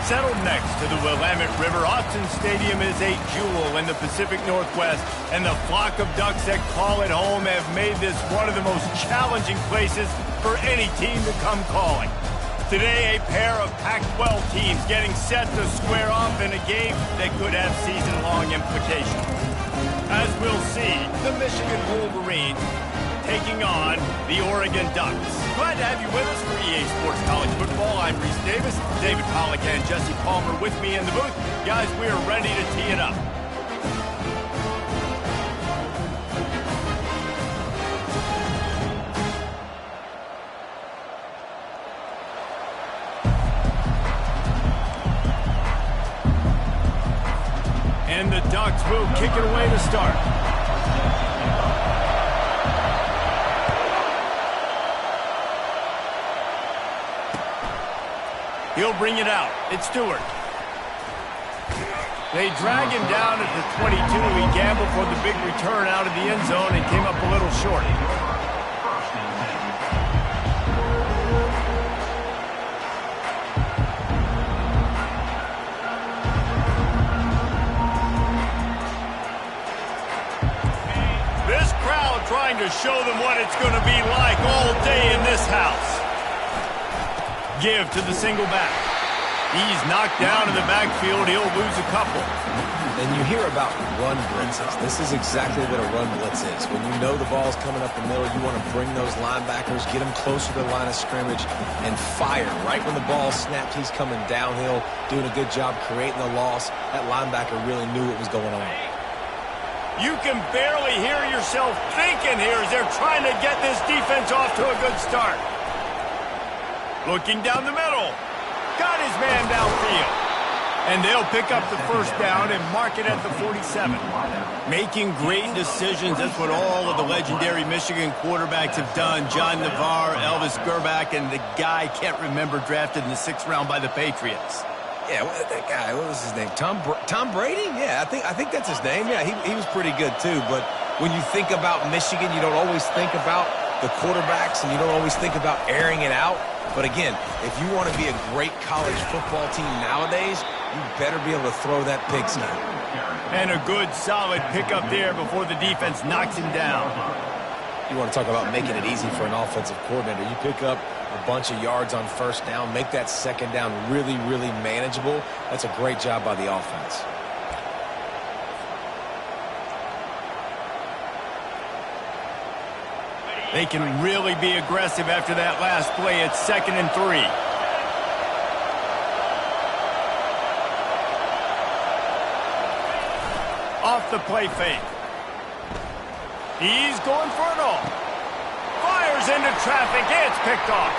Settled next to the Willamette River, Austin Stadium is a jewel in the Pacific Northwest, and the flock of Ducks that call it home have made this one of the most challenging places for any team to come calling. Today, a pair of Pac-12 teams getting set to square off in a game that could have season-long implications. As we'll see, the Michigan Wolverines taking on the Oregon Ducks. Glad to have you with us for EA Sports College Football. I'm Reese Davis, David Pollack and Jesse Palmer with me in the booth. Guys, we are ready to tee it up. And the Ducks will kick it away to start. He'll bring it out. It's Stewart. They drag him down at the 22. He gambled for the big return out of the end zone and came up a little short. This crowd trying to show them what it's going to be like all day in this house. Give to the single back. He's knocked down in the backfield. He'll lose a couple. And you hear about run blitzes. This is exactly what a run blitz is. When you know the ball's coming up the middle, you want to bring those linebackers, get them closer to the line of scrimmage, and fire. Right when the ball snapped, he's coming downhill, doing a good job creating the loss. That linebacker really knew what was going on. You can barely hear yourself thinking here as they're trying to get this defense off to a good start. Looking down the middle. Got his man downfield. And they'll pick up the first down and mark it at the 47. Making great decisions. That's what all of the legendary Michigan quarterbacks have done. John Navarre, Elvis Gerbach, and the guy I can't remember drafted in the 6th round by the Patriots. Yeah, that guy, what was his name? Tom Brady? Yeah, I think that's his name. Yeah, he was pretty good too. But when you think about Michigan, you don't always think about the quarterbacks, and you don't always think about airing it out. But again, if you want to be a great college football team nowadays, you better be able to throw that pigskin. And a good, solid pickup there before the defense knocks him down. You want to talk about making it easy for an offensive coordinator. You pick up a bunch of yards on first down, make that second down really, really manageable. That's a great job by the offense. They can really be aggressive after that last play. It's 2nd and 3. Off the play fake. He's going for it all. Fires into traffic. It's picked off.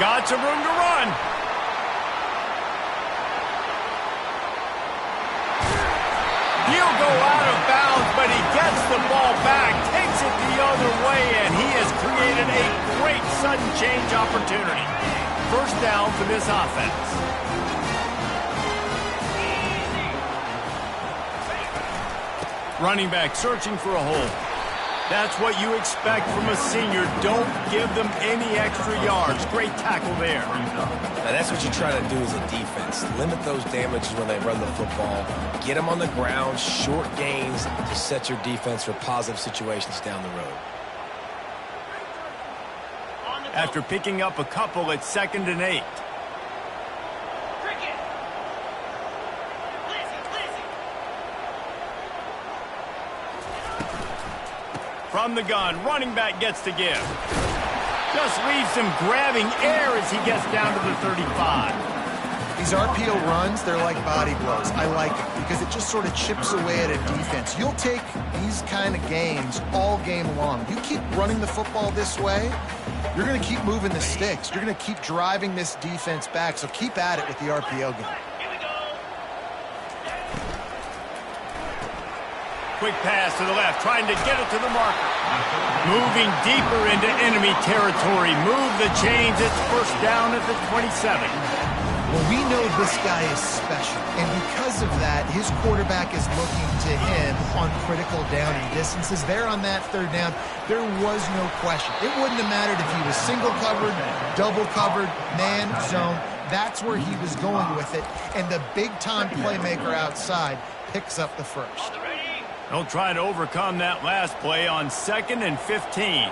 Got some room to run. He'll go out of bounds, but he gets the ball back, takes it the other way, and he has created a great sudden change opportunity. First down for this offense. Running back searching for a hole. That's what you expect from a senior. Don't give them any extra yards. Great tackle there. Now that's what you try to do as a defense. Limit those damages when they run the football. Get them on the ground, short gains to set your defense for positive situations down the road. After picking up a couple, it's 2nd and 8. From the gun, running back gets to give. Just leaves him grabbing air as he gets down to the 35. These RPO runs, they're like body blows. I like it because it just sort of chips away at a defense. You'll take these kind of games all game long. You keep running the football this way, you're going to keep moving the sticks. You're going to keep driving this defense back, so keep at it with the RPO game. Quick pass to the left, trying to get it to the marker. Moving deeper into enemy territory. Move the chains. It's first down at the 27. Well, we know this guy is special, and because of that, his quarterback is looking to him on critical down and distances. There on that 3rd down, there was no question. It wouldn't have mattered if he was single covered, double covered, man, zone. That's where he was going with it, and the big-time playmaker outside picks up the first. They'll try to overcome that last play on 2nd and 15.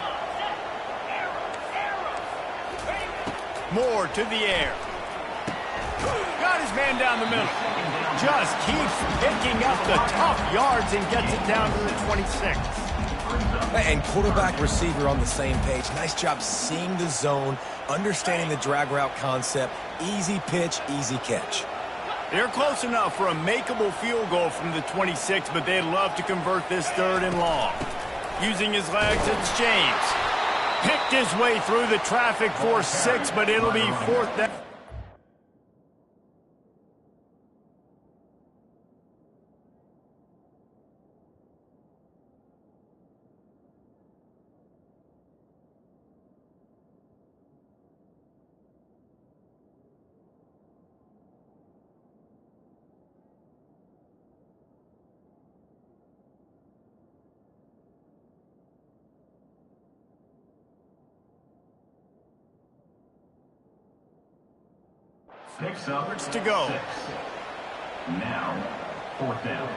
Moore to the air. Got his man down the middle. Just keeps picking up the tough yards and gets it down to the 26. And quarterback receiver on the same page. Nice job seeing the zone, understanding the drag route concept. Easy pitch, easy catch. They're close enough for a makeable field goal from the 26, but they'd love to convert this 3rd and long. Using his legs, it's James. Picked his way through the traffic for 6, but it'll be 4th down. Picks up to go. 6. Now, 4th down.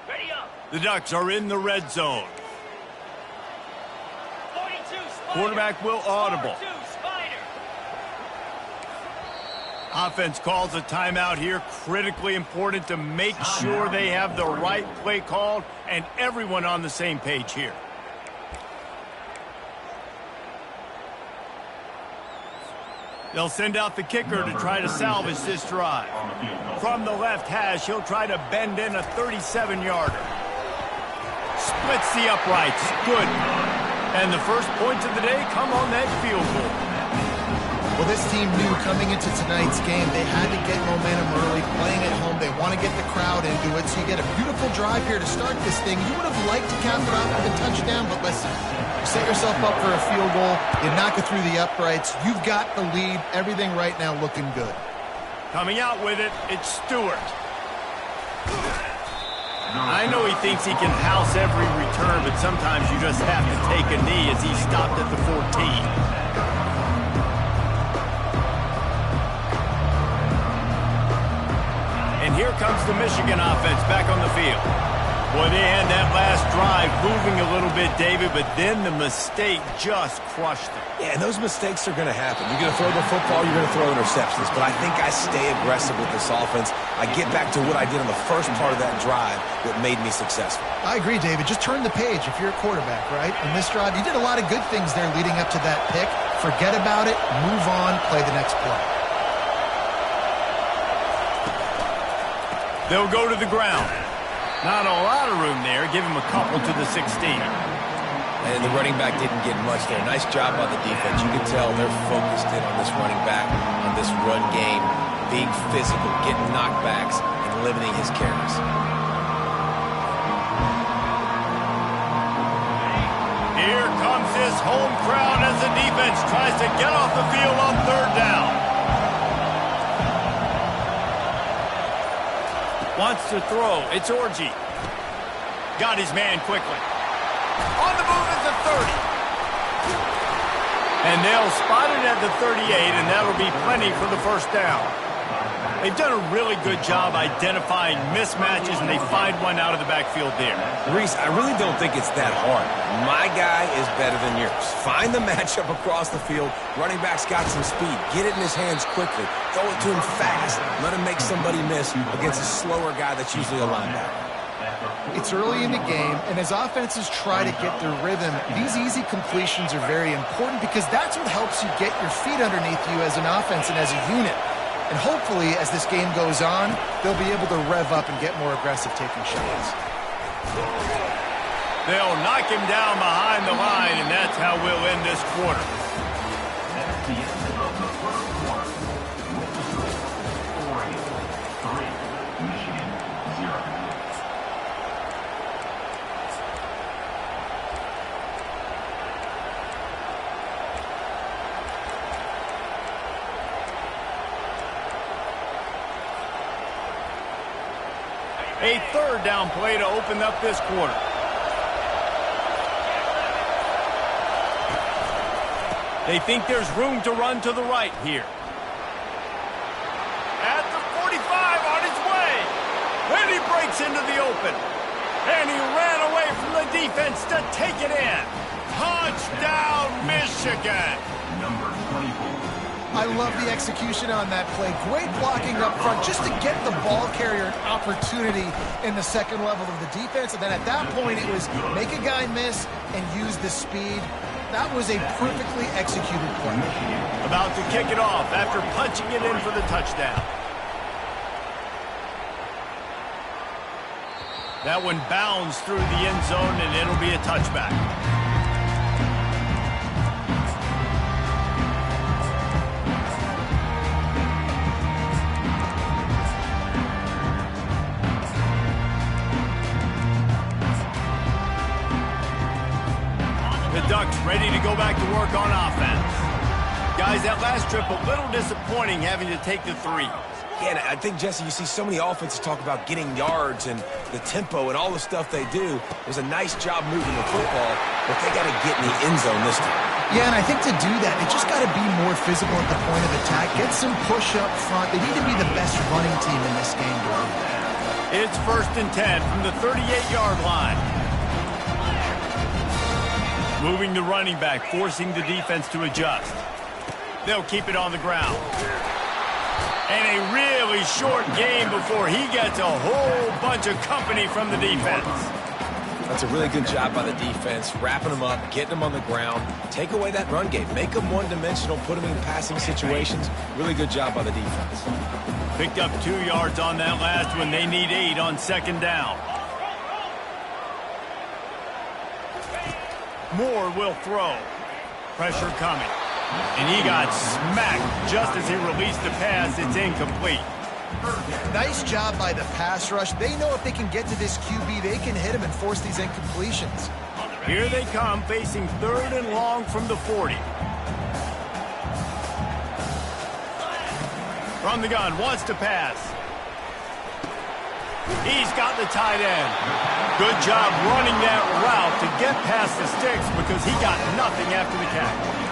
Ready up. The Ducks are in the red zone. Quarterback will audible. Offense calls a timeout here. Critically important to make sure they have the right play called and everyone on the same page here. They'll send out the kicker to try to salvage this drive. From the left hash, he'll try to bend in a 37-yarder. Splits the uprights. Good. And the first points of the day come on that field goal. Well, this team knew coming into tonight's game they had to get momentum early, playing at home. They want to get the crowd into it, so you get a beautiful drive here to start this thing. You would have liked to cap it off with a touchdown, but listen, you set yourself up for a field goal, you knock it through the uprights, you've got the lead, everything right now looking good. Coming out with it, it's Stewart. I know he thinks he can house every return, but sometimes you just have to take a knee as he stopped at the 14. And here comes the Michigan offense back on the field. Boy, they had that last drive moving a little bit, David, but then the mistake just crushed them. Yeah, and those mistakes are going to happen. You're going to throw the football, you're going to throw interceptions. But I think I stay aggressive with this offense. I get back to what I did on the first part of that drive that made me successful. I agree, David. Just turn the page if you're a quarterback, right? In this drive, you did a lot of good things there leading up to that pick. Forget about it, move on, play the next play. They'll go to the ground. Not a lot of room there. Give him a couple to the 16. And the running back didn't get much there. Nice job by the defense. You can tell they're focused in on this running back, on this run game, being physical, getting knockbacks, and limiting his carries. Here comes this home crowd as the defense tries to get off the field on 3rd down. Wants to throw. It's Orji. Got his man quickly. On the move at the 30. And they'll spot it at the 38, and that'll be plenty for the first down. They've done a really good job identifying mismatches, and they find one out of the backfield there. Reese, I really don't think it's that hard. My guy is better than yours. Find the matchup across the field. Running back's got some speed. Get it in his hands quickly. Throw it to him fast. Let him make somebody miss against a slower guy that's usually a linebacker. It's early in the game, and as offenses try to get their rhythm, these easy completions are very important because that's what helps you get your feet underneath you as an offense and as a unit. And hopefully, as this game goes on, they'll be able to rev up and get more aggressive taking shots. They'll knock him down behind the line, and that's how we'll end this quarter. That's the end of the first quarter. With the score, 4-3, Michigan 0. A third down play to open up this quarter. They think there's room to run to the right here. At the 45, on his way. And he breaks into the open. And he ran away from the defense to take it in. Touchdown, Michigan. Number 24. I love the execution on that play. Great blocking up front just to get the ball carrier an opportunity in the second level of the defense. And then at that point, it was make a guy miss and use the speed. That was a perfectly executed play. About to kick it off after punching it in for the touchdown. That one bounds through the end zone, and it'll be a touchback. The Ducks ready to go back to work on offense. Guys, that last trip a little disappointing having to take the 3. Yeah, and I think, Jesse, you see so many offenses talk about getting yards and the tempo and all the stuff they do. It was a nice job moving the football, but they got to get in the end zone this time. Yeah, and I think to do that, they just got to be more physical at the point of attack. Get some push up front. They need to be the best running team in this game, bro. It's 1st and 10 from the 38-yard line. Moving the running back, forcing the defense to adjust. They'll keep it on the ground. And a really short game before he gets a whole bunch of company from the defense. That's a really good job by the defense, wrapping them up, getting them on the ground, take away that run game, make them one-dimensional, put them in passing situations. Really good job by the defense. Picked up 2 yards on that last one. They need 8 on 2nd down. Moore will throw. Pressure coming. And he got smacked just as he released the pass. It's incomplete. Nice job by the pass rush. They know if they can get to this QB, they can hit him and force these incompletions. Here they come, facing 3rd and long from the 40. From the gun, wants to pass. He's got the tight end. Good job running that route to get past the sticks because he got nothing after the catch.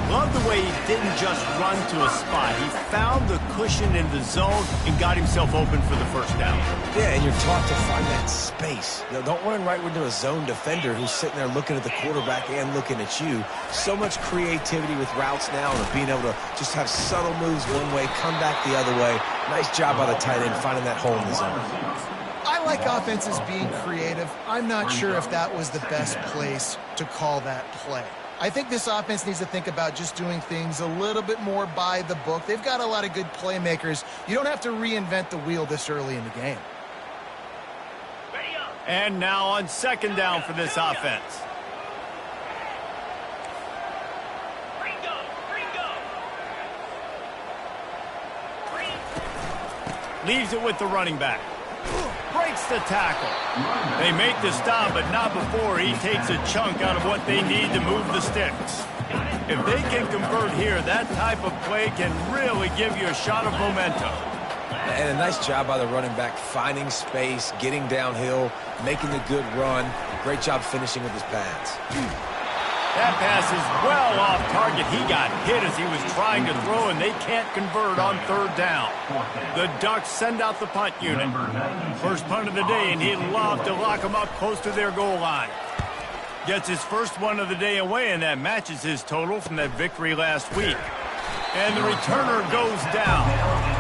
Love the way he didn't just run to a spot. He found the cushion in the zone and got himself open for the 1st down. Yeah, and you're taught to find that space. You know, don't run right into a zone defender who's sitting there looking at the quarterback and looking at you. So much creativity with routes now and being able to just have subtle moves one way, come back the other way. Nice job by the tight end finding that hole in the zone. I like offenses being creative. I'm not sure if that was the best place to call that play. I think this offense needs to think about just doing things a little bit more by the book. They've got a lot of good playmakers. You don't have to reinvent the wheel this early in the game. And now on 2nd down for this offense. Leaves it with the running back. Breaks the tackle. They make the stop, but not before he takes a chunk out of what they need to move the sticks. If they can convert here, that type of play can really give you a shot of momentum. And a nice job by the running back, finding space, getting downhill, making the good run. Great job finishing with his pads. That pass is well off target. He got hit as he was trying to throw, and they can't convert on 3rd down. The Ducks send out the punt unit. First punt of the day, and he'd love to lock them up close to their goal line. Gets his first one of the day away, and that matches his total from that victory last week. And the returner goes down.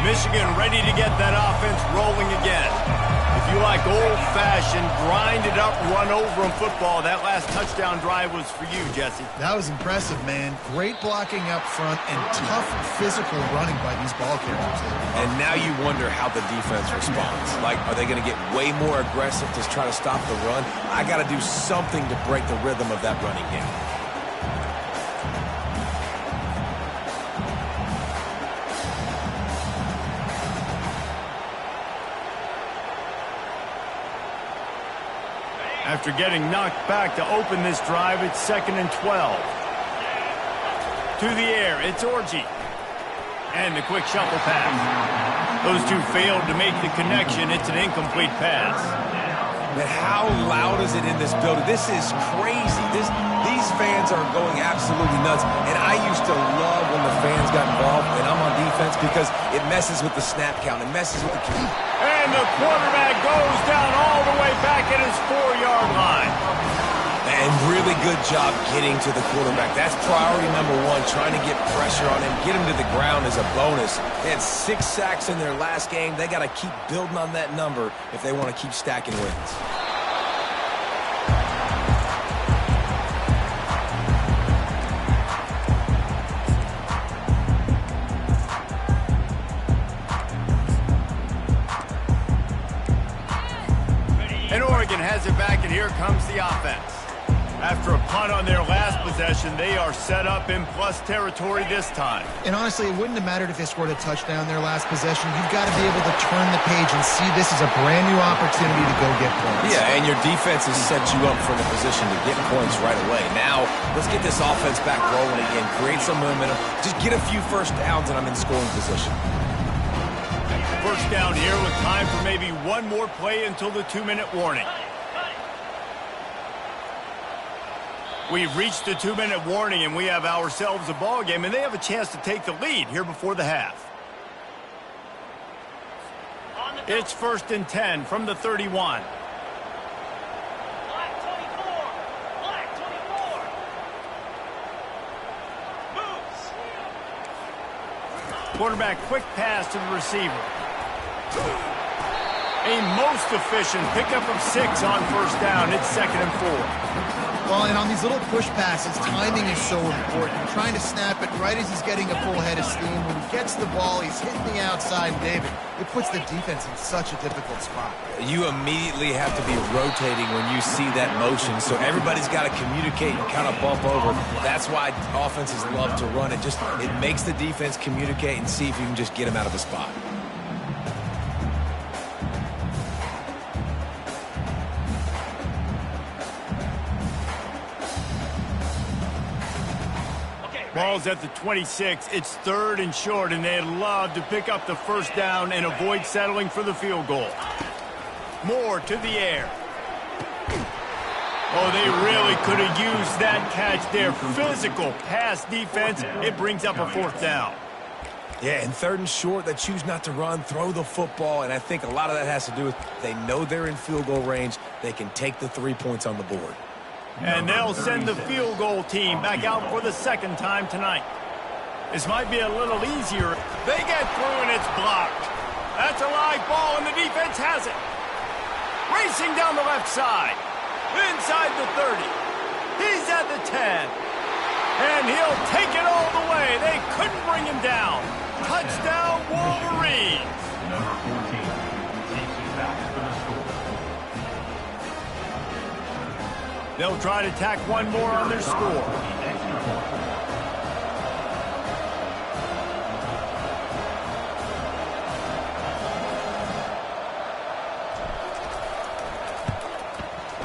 Michigan ready to get that offense rolling again. If you like old-fashioned, grind-it-up, run-over-'em football, that last touchdown drive was for you, Jesse. That was impressive, man. Great blocking up front and tough physical running by these ball carriers. And now you wonder how the defense responds. Like, are they going to get way more aggressive to try to stop the run? I got to do something to break the rhythm of that running game. After getting knocked back to open this drive, it's 2nd and 12. To the air, it's Orji. And the quick shuffle pass. Those two failed to make the connection. It's an incomplete pass. Man, how loud is it in this building? This is crazy. These fans are going absolutely nuts. And I used to love when the fans got involved, and I'm on defense, because it messes with the snap count. It messes with the key. And the quarterback goes down all the way back at his 4-yard line. And really good job getting to the quarterback. That's priority number one, trying to get pressure on him. Get him to the ground as a bonus. They had 6 sacks in their last game. They got to keep building on that number if they want to keep stacking wins. And Oregon has it back, and here comes the offense. After a punt on their last possession, they are set up in plus territory this time. And honestly, it wouldn't have mattered if they scored a touchdown their last possession. You've got to be able to turn the page and see this as a brand new opportunity to go get points. Yeah, and your defense has set you up for the position to get points right away. Now, let's get this offense back rolling again. Create some momentum. Just get a few first downs, and I'm in scoring position. First down here with time for maybe one more play until the 2-minute warning. We've reached the 2-minute warning, and we have ourselves a ball game, and they have a chance to take the lead here before the half. It's 1st and 10 from the 31. Black 24. Moves. Quarterback quick pass to the receiver. A most efficient pickup of 6 on first down. It's 2nd and 4. Well, and on these little push passes, timing is so important. You're trying to snap it right as he's getting a full head of steam. When he gets the ball, he's hitting the outside. David, it puts the defense in such a difficult spot. You immediately have to be rotating when you see that motion, so everybody's got to communicate and kind of bump over. That's why offenses love to run it. It makes the defense communicate and see if you can just get him out of a spot. Ball's at the 26. It's 3rd and short, and they'd love to pick up the first down and avoid settling for the field goal. Moore to the air. Oh, they really could have used that catch there. Physical pass defense. It brings up a 4th down. Yeah, and 3rd and short, they choose not to run, throw the football, and I think a lot of that has to do with they know they're in field goal range. They can take the 3 points on the board. And they'll send the field goal team back out for the 2nd time tonight. This might be a little easier. They get through, and it's blocked. That's a live ball, and the defense has it. Racing down the left side. Inside the 30. He's at the 10. And he'll take it all the way. They couldn't bring him down. Touchdown, Wolverines. Number 14 takes it back for the score. They'll try to tack one more on their score. The extra point.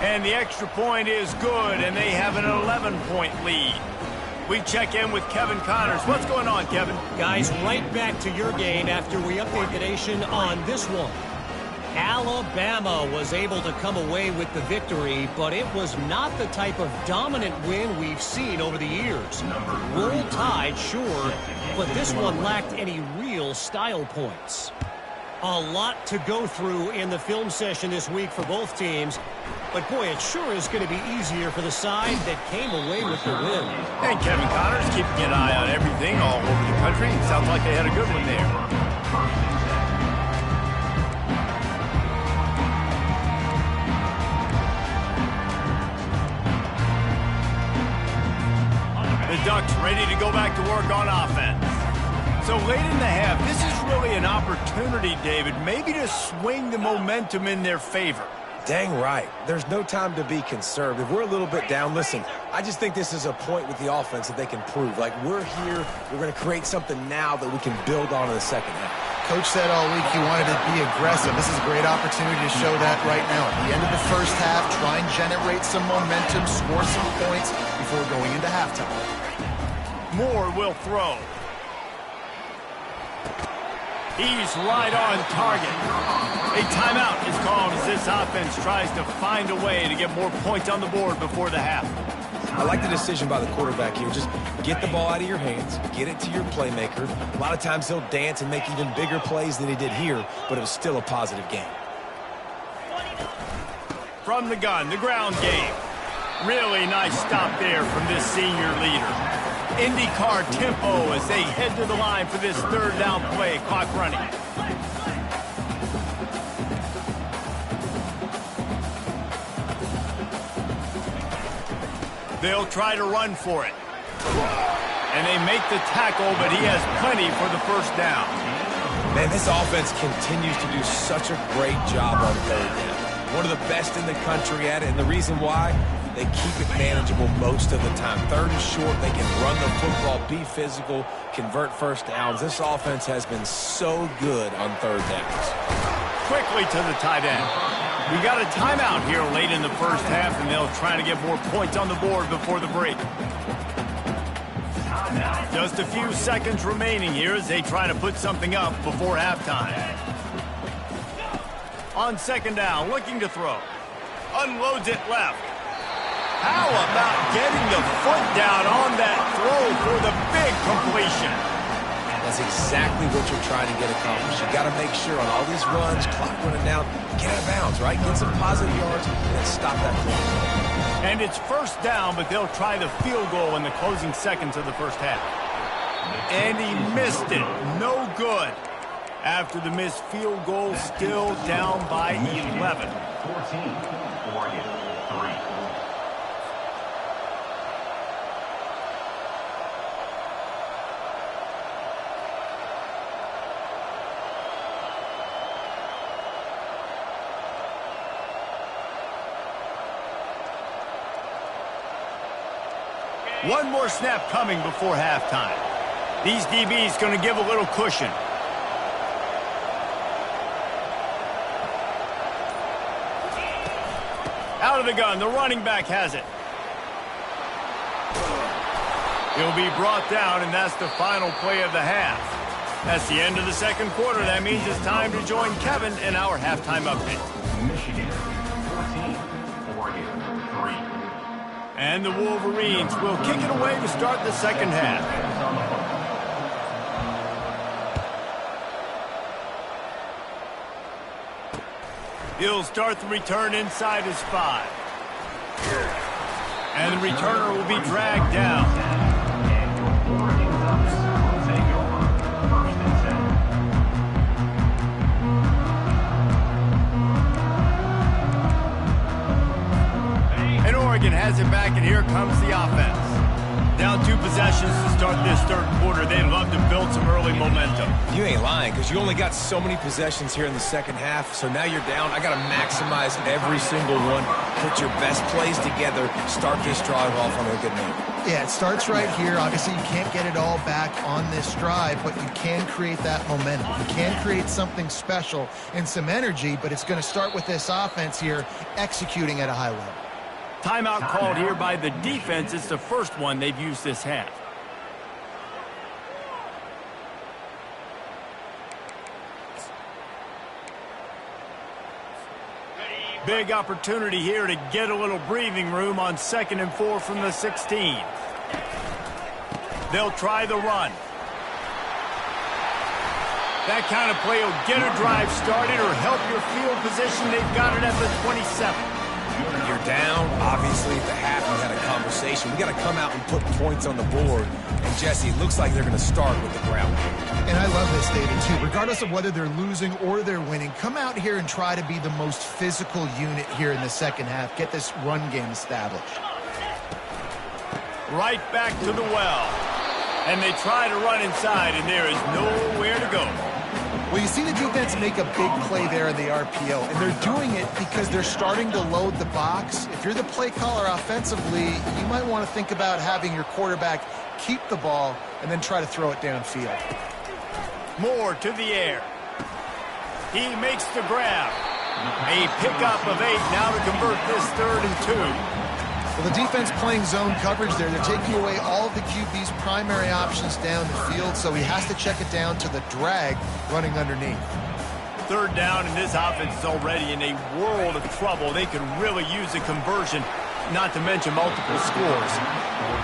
And the extra point is good, and they have an 11-point lead. We check in with Kevin Connors. What's going on, Kevin? Guys, right back to your game after we update the nation on this one. Alabama was able to come away with the victory, but it was not the type of dominant win we've seen over the years. Roll Tide, sure, but this one lacked any real style points. A lot to go through in the film session this week for both teams, but boy, it sure is going to be easier for the side that came away with the win. And Kevin Connors keeping an eye on everything all over the country. Sounds like they had a good one there. The Ducks ready to go back to work on offense. So late in the half, this is really an opportunity, David, maybe to swing the momentum in their favor. Dang right. There's no time to be conservative. We're a little bit down. Listen, I just think this is a point with the offense that they can prove. Like, we're here, we're going to create something now that we can build on in the second half. Coach said all week he wanted to be aggressive. This is a great opportunity to show that right now. At the end of the first half, try and generate some momentum, score some points before going into halftime. Moore will throw. He's right on target. A timeout is called as this offense tries to find a way to get more points on the board before the half. I like the decision by the quarterback here. Just get the ball out of your hands, get it to your playmaker. A lot of times he'll dance and make even bigger plays than he did here, but it was still a positive game. From the gun, the ground game. Really nice stop there from this senior leader. IndyCar tempo as they head to the line for this third down play. Clock running. They'll try to run for it. And they make the tackle, but he has plenty for the first down. Man, this offense continues to do such a great job on third down. One of the best in the country at it, and the reason why, they keep it manageable most of the time. Third and short, they can run the football, be physical, convert first downs. This offense has been so good on third downs. Quickly to the tight end. We got a timeout here late in the first half, and they'll try to get more points on the board before the break. Just a few seconds remaining here as they try to put something up before halftime. On second down, looking to throw. Unloads it left. How about getting the foot down on that throw for the big completion? That's exactly what you're trying to get accomplished. You got to make sure on all these runs, clock running down, get out of bounds, right? Get some positive yards and then stop that clock. And it's first down, but they'll try the field goal in the closing seconds of the first half. And he missed it. No good. After the missed field goal, still down by 11. 14, Oregon, 3. One more snap coming before halftime. These DBs going to give a little cushion. Out of the gun, the running back has it. He'll be brought down, and that's the final play of the half. That's the end of the second quarter. That means it's time to join Kevin in our halftime update. Michigan, 14, Oregon, 3. And the Wolverines will kick it away to start the second half. He'll start the return inside his 5. And the returner will be dragged down. And your Oregon Ducks will take over 1st and 10. And Oregon has it back, and here comes the offense. Down 2 possessions to start this third quarter. They'd love to build some early momentum. You ain't lying, because you only got so many possessions here in the second half, so now you're down. I got to maximize every single one, put your best plays together, start this drive off on a good note. Yeah, it starts right here. Obviously, you can't get it all back on this drive, but you can create that momentum. You can create something special and some energy, but it's going to start with this offense here executing at a high level. Timeout called here by the defense. It's the first one they've used this half. Big opportunity here to get a little breathing room on 2nd and 4 from the 16. They'll try the run. That kind of play will get a drive started or help your field position. They've got it at the 27. You're down. Obviously, at the half, you had a conversation. We got to come out and put points on the board. And, Jesse, it looks like they're going to start with the ground game. And I love this, David, too. Regardless of whether they're losing or they're winning, come out here and try to be the most physical unit here in the second half. Get this run game established. Right back to the well. And they try to run inside, and there is nowhere to go. Well, you see the defense make a big play there in the RPO, and they're doing it because they're starting to load the box. If you're the play caller offensively, you might want to think about having your quarterback keep the ball and then try to throw it downfield. Moore to the air. He makes the grab. A pickup of 8 now to convert this 3rd and 2. Well, the defense playing zone coverage there. They're taking away all of the QB's primary options down the field, so he has to check it down to the drag running underneath. 3rd down, and this offense is already in a world of trouble. They could really use a conversion, not to mention multiple scores.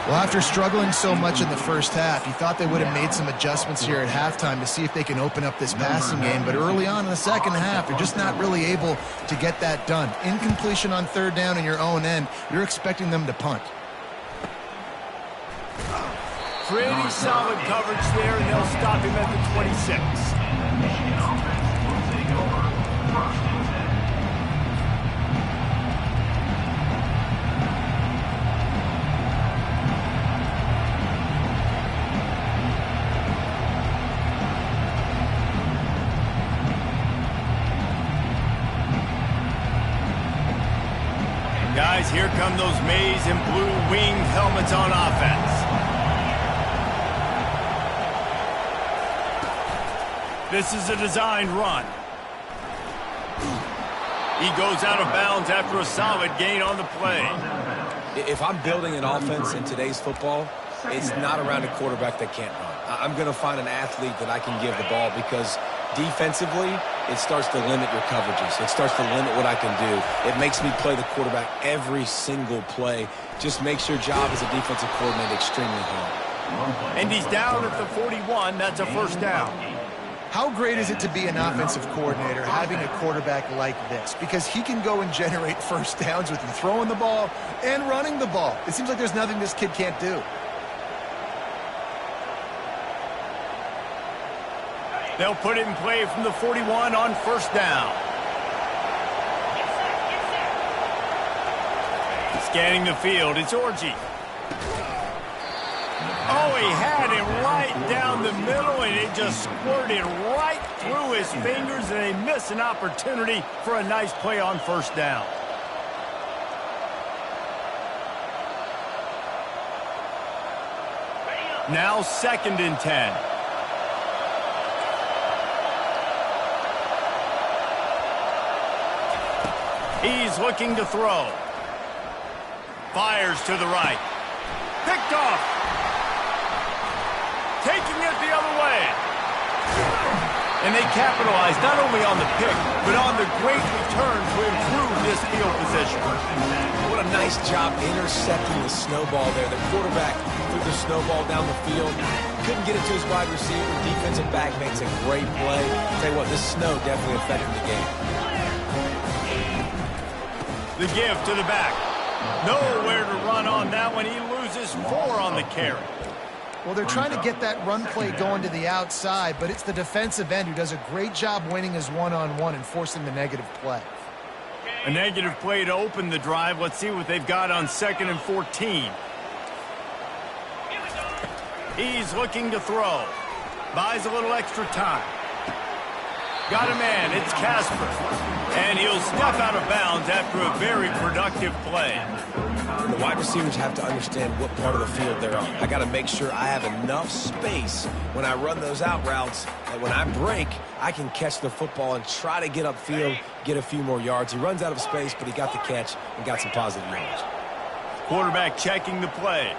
Well, after struggling so much in the first half, you thought they would have made some adjustments here at halftime to see if they can open up this passing game. But early on in the second half, they're just not really able to get that done. Incompletion on 3rd down in your own end, you're expecting them to punt. Pretty solid coverage there, and they'll stop him at the 26. Michigan offense will take over 1st and 10. Guys, here come those maize and blue winged helmets on offense. This is a designed run. He goes out of bounds after a solid gain on the play. If I'm building an offense in today's football, it's not around a quarterback that can't run. I'm going to find an athlete that I can give the ball because defensively, it starts to limit your coverages. It starts to limit what I can do. It makes me play the quarterback every single play. Just makes your job as a defensive coordinator extremely hard. And he's down at the 41. That's a 1st down. How great is it to be an offensive coordinator having a quarterback like this? Because he can go and generate 1st downs with you throwing the ball and running the ball. It seems like there's nothing this kid can't do. They'll put it in play from the 41 on 1st down. Scanning the field, it's Orji. Oh, he had him right down the middle, and it just squirted right through his fingers, and they miss an opportunity for a nice play on 1st down. Now 2nd and 10. He's looking to throw. Fires to the right. Picked off. Taking it the other way. And they capitalize not only on the pick, but on the great return to improve this field position. What a nice job intercepting the snowball there. The quarterback threw the snowball down the field. Couldn't get it to his wide receiver. Defensive back makes a great play. Tell you what, this snow definitely affected the game. The give to the back. Nowhere to run on that one. He loses 4 on the carry. Well, they're trying to get that run play going to the outside, but it's the defensive end who does a great job winning his one-on-one and forcing the negative play. A negative play to open the drive. Let's see what they've got on 2nd and 14. He's looking to throw. Buys a little extra time. Got a man. It's Casper. And he'll step out of bounds after a very productive play. The wide receivers have to understand what part of the field they're on. I got to make sure I have enough space when I run those out routes that when I break, I can catch the football and try to get upfield, get a few more yards. He runs out of space, but he got the catch and got some positive yards. Quarterback checking the play.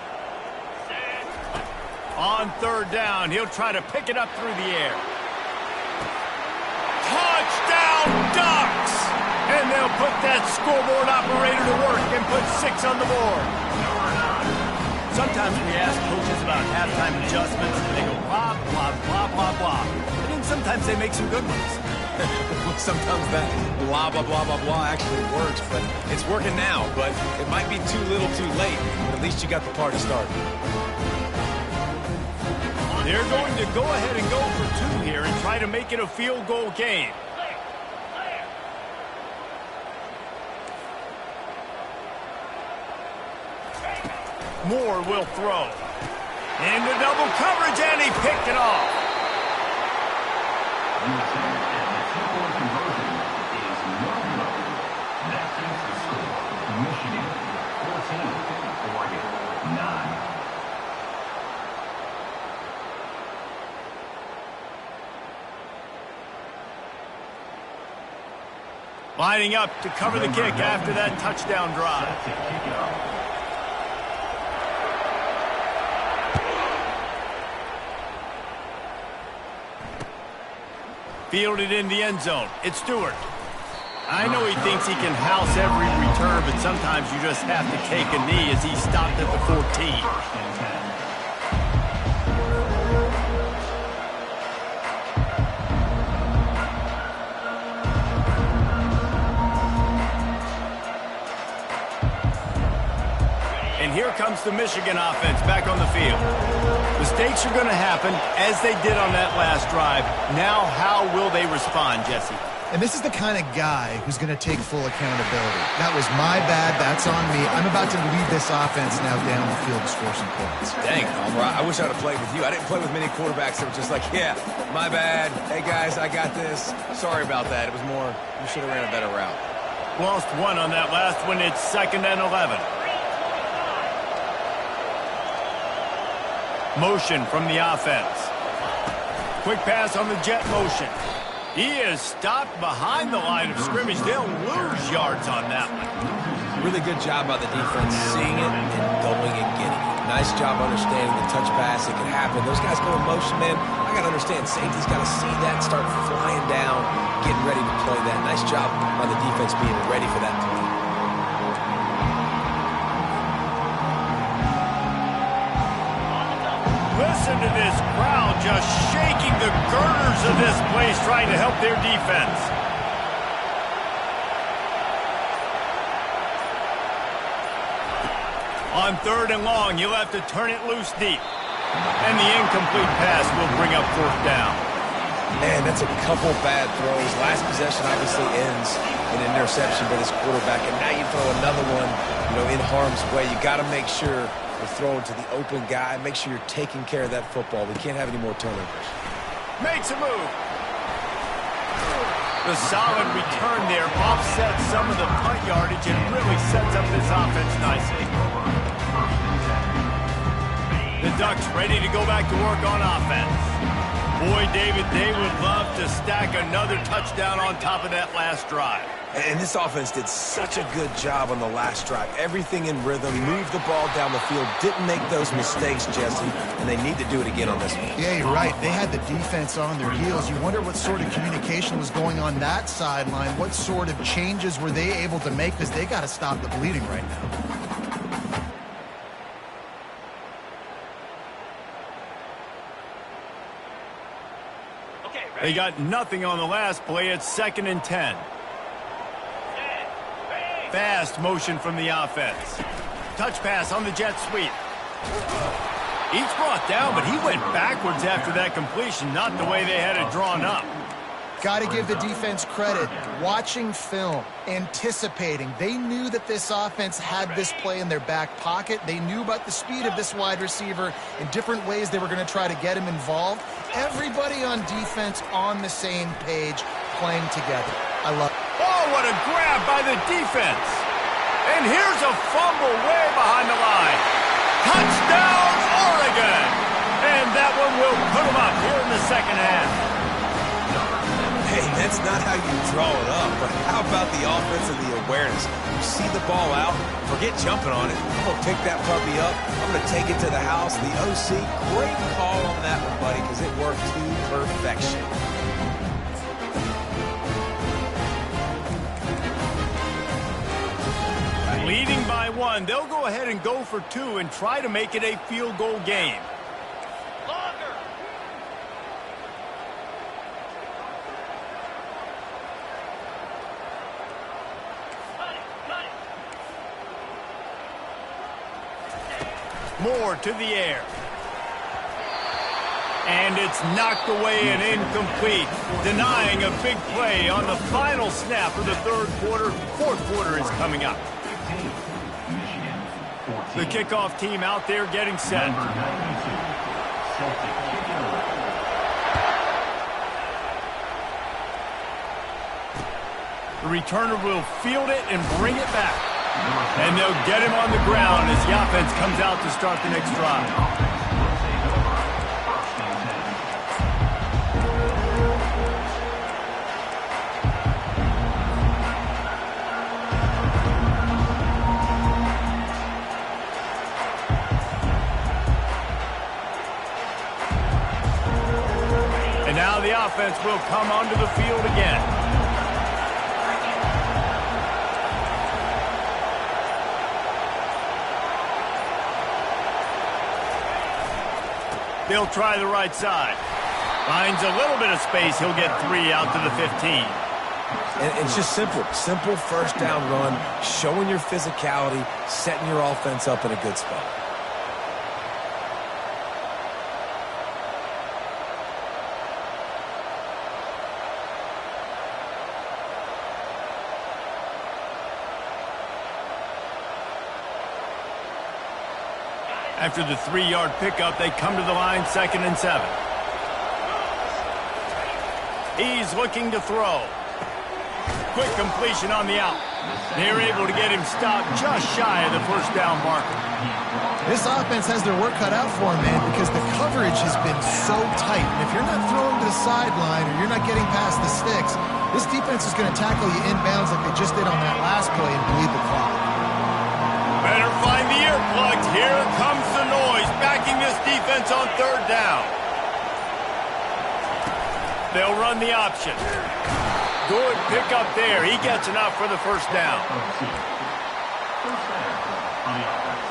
On 3rd down, he'll try to pick it up through the air. Touchdown Ducks! And they'll put that scoreboard operator to work and put 6 on the board. Sometimes we ask coaches about halftime adjustments, and they go blah, blah, blah, blah, blah. And then sometimes they make some good ones. Sometimes that blah, blah, blah, blah, blah actually works, but it's working now. But it might be too little too late, but at least you got the party started. They're going to go ahead and go for 2 here and try to make it a field goal game. Moore will throw. Into double coverage, and he picked it off. The attempt at the 2-point conversion is no good. That takes the score. Michigan 14, Oregon 9. Lining up to cover the kick after that touchdown drive. Fielded in the end zone. It's Stewart. I know he thinks he can house every return, but sometimes you just have to take a knee as he stopped at the 14. And here comes the Michigan offense back on the field. Mistakes are going to happen, as they did on that last drive. Now, how will they respond, Jesse? And this is the kind of guy who's going to take full accountability. That was my bad. That's on me. I'm about to lead this offense now down the field to score some points. Dang, Palmer, I wish I'd have played with you. I didn't play with many quarterbacks that were just like, yeah, my bad. Hey, guys, I got this. Sorry about that. It was more, you should have ran a better route. Lost one on that last one. It's 2nd and 11. Motion from the offense. Quick pass on the jet motion. He is stopped behind the line of scrimmage. They'll lose yards on that one. Really good job by the defense seeing it and going and getting it. Nice job understanding the touch pass. It can happen. Those guys go in motion, man. I got to understand. Safety's got to see that, start flying down, getting ready to play that. Nice job by the defense being ready for that play. Listen to this crowd just shaking the girders of this place, trying to help their defense. On 3rd and long, you'll have to turn it loose deep. And the incomplete pass will bring up 4th down. Man, that's a couple bad throws. Last possession obviously ends in an interception by this quarterback, and now you throw another one, in harm's way. You got to make sure you're throwing to the open guy. Make sure you're taking care of that football. We can't have any more turnovers. Makes a move. The solid return there offsets some of the punt yardage and really sets up this offense nicely. The Ducks ready to go back to work on offense. Boy, David, they would love to stack another touchdown on top of that last drive. And this offense did such a good job on the last drive. Everything in rhythm, moved the ball down the field, didn't make those mistakes, Jesse, and they need to do it again on this one. Yeah, you're right. They had the defense on their heels. You wonder what sort of communication was going on that sideline. What sort of changes were they able to make, because they got to stop the bleeding right now. They got nothing on the last play. It's 2nd and 10. Fast motion from the offense. Touch pass on the jet sweep. Each brought down, but he went backwards after that completion, not the way they had it drawn up. Got to give the defense credit. Watching film, anticipating. They knew that this offense had this play in their back pocket. They knew about the speed of this wide receiver and different ways they were going to try to get him involved. Everybody on defense on the same page, playing together. I love it. Oh, what a grab by the defense. And here's a fumble way behind the line. Touchdown, Oregon. And that one will put them up here in the 2nd half. Hey, that's not how you draw it up, but how about the offense and the awareness? You see the ball out, forget jumping on it. I'm going to pick that puppy up. I'm going to take it to the house. The OC, great call on that one, buddy, because it worked to perfection. Leading by 1, they'll go ahead and go for 2 and try to make it a field goal game. Moore to the air. And it's knocked away and incomplete, denying a big play on the final snap of the 3rd quarter. 4th quarter is coming up. The kickoff team out there getting set. The returner will field it and bring it back. And they'll get him on the ground as the offense comes out to start the next drive. And now the offense will come onto the field again. They'll try the right side. Finds a little bit of space. He'll get 3 out to the 15. And it's just simple. Simple first down run, showing your physicality, setting your offense up in a good spot. After the 3-yard pickup, they come to the line 2nd and 7. He's looking to throw. Quick completion on the out. They're able to get him stopped just shy of the first down marker. This offense has their work cut out for them, man, because the coverage has been so tight. And if you're not throwing to the sideline or you're not getting past the sticks, this defense is going to tackle you inbounds like they just did on that last play and bleed the clock. Better find the earplugs. Here comes the noise, backing this defense on 3rd down. They'll run the option. Good pickup there. He gets enough for the first down. First down on the offense.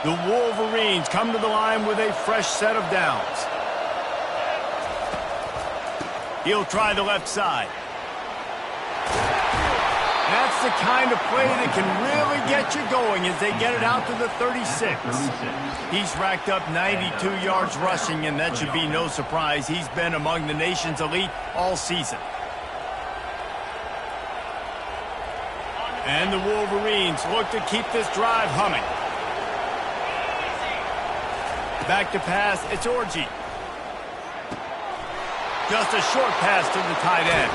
The Wolverines come to the line with a fresh set of downs. He'll try the left side. That's the kind of play that can really get you going as they get it out to the 36. He's racked up 92 yards rushing, and that should be no surprise. He's been among the nation's elite all season. And the Wolverines look to keep this drive humming. Back to pass, it's Orji. Just a short pass to the tight end.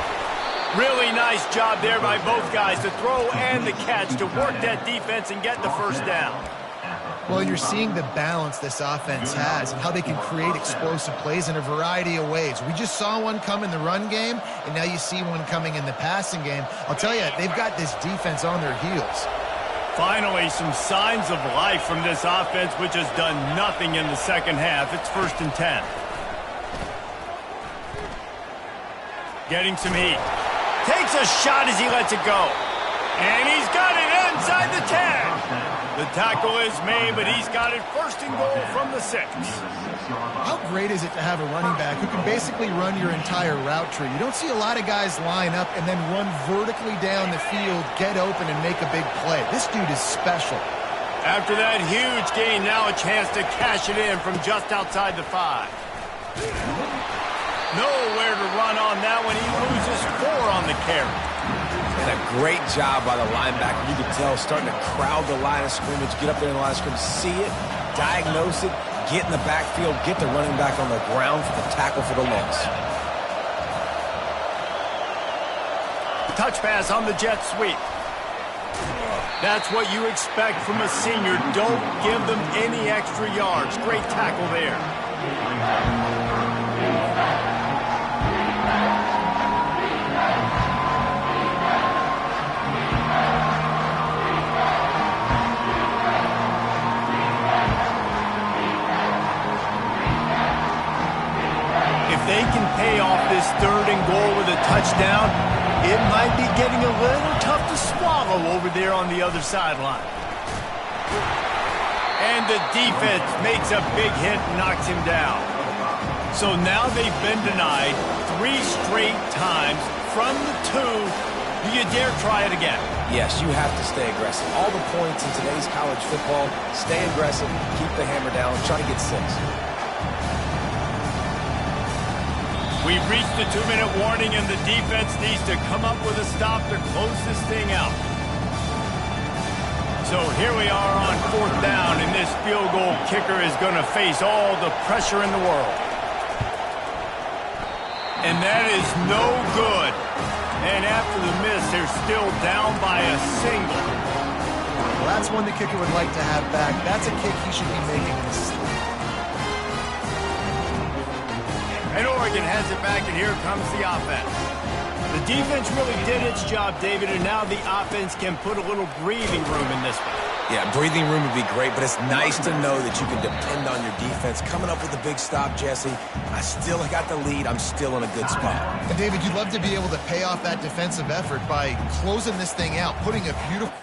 Really nice job there by both guys to throw and the catch to work that defense and get the first down. Well, you're seeing the balance this offense has and how they can create explosive plays in a variety of ways. We just saw one come in the run game, and now you see one coming in the passing game. I'll tell you, they've got this defense on their heels. Finally, some signs of life from this offense, which has done nothing in the second half. It's 1st and 10. Getting some heat. Takes a shot as he lets it go. And he's got it inside the 10. The tackle is made, but he's got it 1st and goal from the 6. How great is it to have a running back who can basically run your entire route tree? You don't see a lot of guys line up and then run vertically down the field, get open, and make a big play. This dude is special. After that huge gain, now a chance to cash it in from just outside the 5. Nowhere to run on that one. He loses 4 on the carry. And a great job by the linebacker. You can tell starting to crowd the line of scrimmage, get up there in the line of scrimmage, see it, diagnose it, get in the backfield, get the running back on the ground for the tackle for the loss. Touch pass on the jet sweep. That's what you expect from a senior. Don't give them any extra yards. Great tackle there. They can pay off this 3rd and goal with a touchdown. It might be getting a little tough to swallow over there on the other sideline. And the defense makes a big hit and knocks him down. So now they've been denied 3 straight times from the 2. Do you dare try it again? Yes, you have to stay aggressive. All the points in today's college football, stay aggressive, keep the hammer down, try to get 6. We've reached the 2-minute warning, and the defense needs to come up with a stop to close this thing out. So here we are on 4th down, and this field goal kicker is going to face all the pressure in the world. And that is no good. And after the miss, they're still down by a single. Well, that's one the kicker would like to have back. That's a kick he should be making in his sleep. And Oregon has it back, and here comes the offense. The defense really did its job, David, and now the offense can put a little breathing room in this one. Yeah, breathing room would be great, but it's nice to know that you can depend on your defense. Coming up with a big stop, Jesse. I still got the lead. I'm still in a good spot. And David, you'd love to be able to pay off that defensive effort by closing this thing out, putting a beautiful...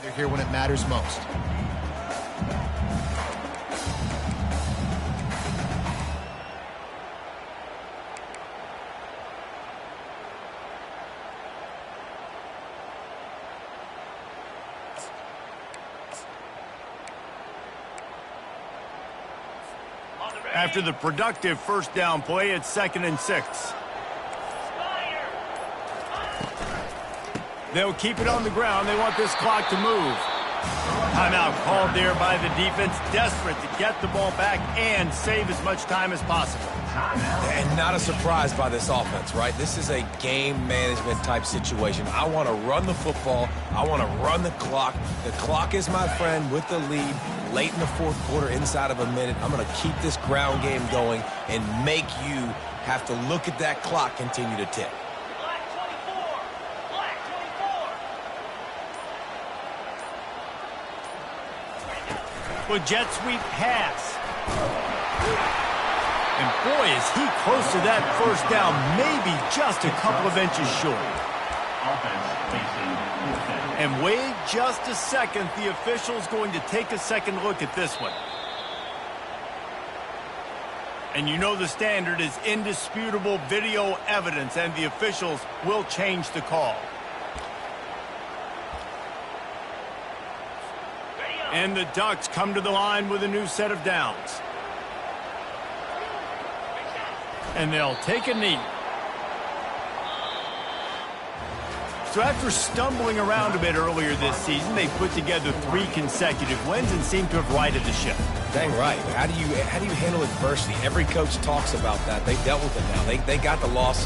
They're here when it matters most. After the productive first down play, it's 2nd and 6. They'll keep it on the ground. They want this clock to move. Timeout called there by the defense, desperate to get the ball back and save as much time as possible. And not a surprise by this offense, right? This is a game management type situation. I want to run the football. I want to run the clock. The clock is my friend with the lead late in the fourth quarter, inside of a minute. I'm going to keep this ground game going and make you have to look at that clock continue to tick. Well, jet sweep pass. And boy, is he close to that first down, maybe just a couple of inches short. And wait just a second, the official's going to take a second look at this one. And you know the standard is indisputable video evidence, and the officials will change the call. And the Ducks come to the line with a new set of downs. And they'll take a knee. So after stumbling around a bit earlier this season, they put together 3 consecutive wins and seem to have righted the ship. Dang right. How do you handle adversity? Every coach talks about that. They dealt with it now. They got the loss.